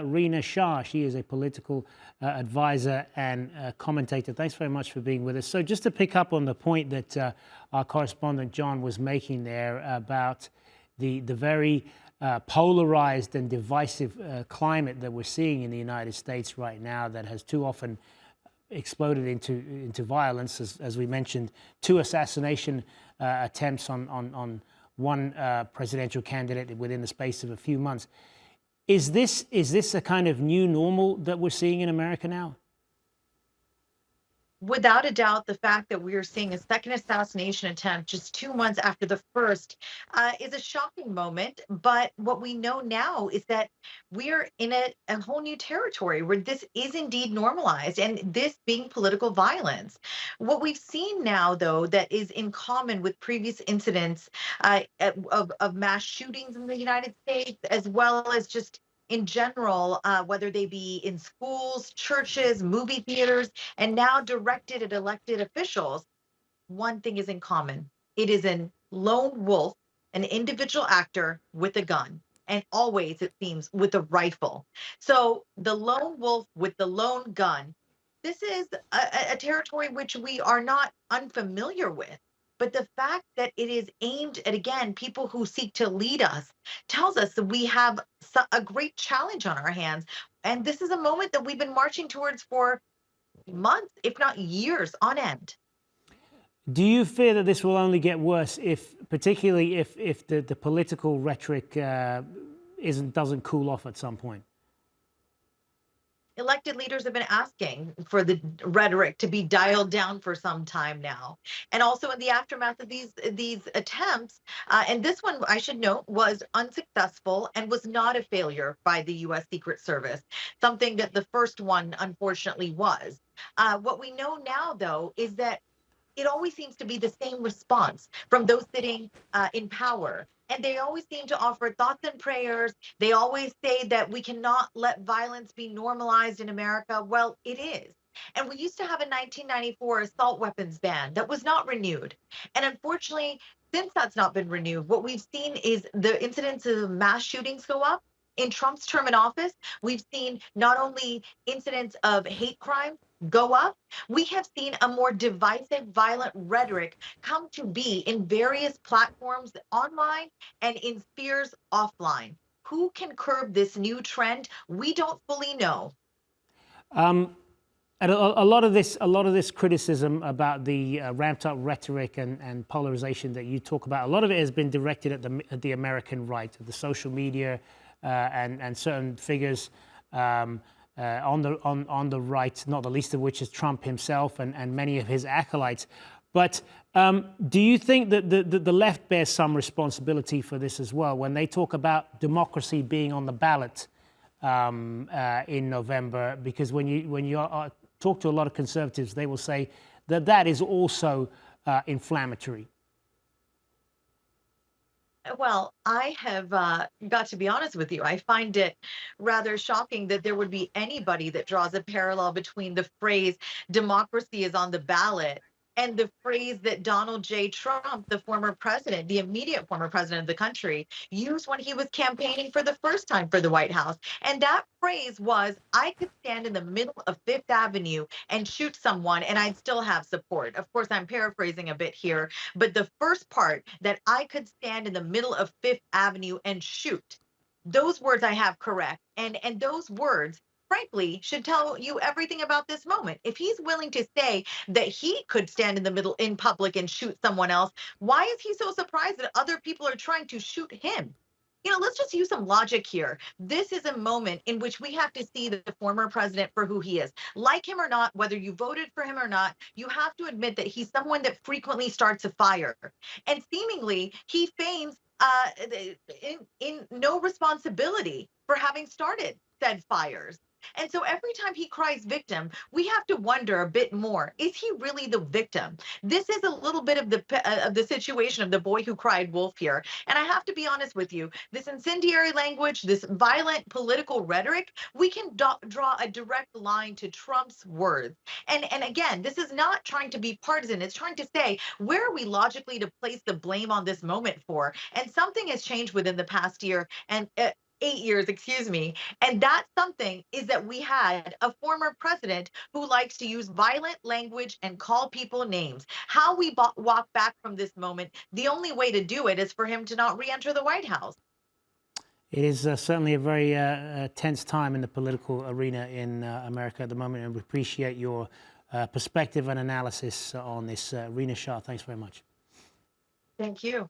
Rina Shah. She is a political advisor and commentator. Thanks very much for being with us. So just to pick up on the point that our correspondent John was making there about the very polarized and divisive climate that we're seeing in the United States right now, that has too often exploded into violence, as we mentioned, 2 assassination attempts on one presidential candidate within the space of a few months. Is this a kind of new normal that we're seeing in America now? Without a doubt, the fact that we are seeing a second assassination attempt just 2 months after the first is a shocking moment. But what we know now is that we are in a whole new territory where this is indeed normalized, and this being political violence. What we've seen now, though, that is in common with previous incidents of mass shootings in the United States, as well as just in general, whether they be in schools, churches, movie theaters, and now directed at elected officials, one thing is in common. It is a lone wolf, an individual actor with a gun, and always, it seems, with a rifle. So the lone wolf with the lone gun, this is a territory which we are not unfamiliar with. But the fact that it is aimed at, again, people who seek to lead us tells us that we have a great challenge on our hands. And this is a moment that we've been marching towards for months, if not years on end. Do you fear that this will only get worse, particularly if the political rhetoric doesn't cool off at some point? Elected leaders have been asking for the rhetoric to be dialed down for some time now, and also in the aftermath of these attempts. And this one, I should note, was unsuccessful and was not a failure by the U.S. Secret Service, something that the first one unfortunately was. What we know now, though, is that it always seems to be the same response from those sitting in power. And they always seem to offer thoughts and prayers. They always say that we cannot let violence be normalized in America. Well, it is. And we used to have a 1994 assault weapons ban that was not renewed. And unfortunately, since that's not been renewed, what we've seen is the incidents of mass shootings go up. In Trump's term in office, we've seen not only incidents of hate crime go up, we have seen a more divisive, violent rhetoric come to be in various platforms online and in spheres offline. Who can curb this new trend? We don't fully know. And a lot of this criticism about the ramped up rhetoric and polarization that you talk about, a lot of it has been directed at the American right, at the social media and certain figures on the right, not the least of which is Trump himself and many of his acolytes. But do you think that the left bears some responsibility for this as well, when they talk about democracy being on the ballot in November? Because when you talk to a lot of conservatives, they will say that is also inflammatory. Well, I have got to be honest with you. I find it rather shocking that there would be anybody that draws a parallel between the phrase democracy is on the ballot and the phrase that Donald J. Trump, the former president, the immediate former president of the country, used when he was campaigning for the first time for the White House. And that phrase was, I could stand in the middle of Fifth Avenue and shoot someone and I'd still have support. Of course, I'm paraphrasing a bit here, but the first part, that I could stand in the middle of Fifth Avenue and shoot, those words I have correct. And those words, frankly, should tell you everything about this moment. If he's willing to say that he could stand in the middle in public and shoot someone else, why is he so surprised that other people are trying to shoot him? Let's just use some logic here. This is a moment in which we have to see the former president for who he is. Like him or not, whether you voted for him or not, you have to admit that he's someone that frequently starts a fire. And seemingly, he feigns in no responsibility for having started said fires. And so every time he cries victim, we have to wonder a bit more. Is he really the victim? This is a little bit of the situation of the boy who cried wolf here. And I have to be honest with you, this incendiary language, this violent political rhetoric, we can draw a direct line to Trump's words. And again, this is not trying to be partisan. It's trying to say, where are we logically to place the blame on this moment for? And something has changed within the past year. And 8 years, excuse me. And that's something is that we had a former president who likes to use violent language and call people names. How we walk back from this moment, the only way to do it is for him to not re-enter the White House. It is certainly a very tense time in the political arena in America at the moment, and we appreciate your perspective and analysis on this. Rina Shah, thanks very much. Thank you.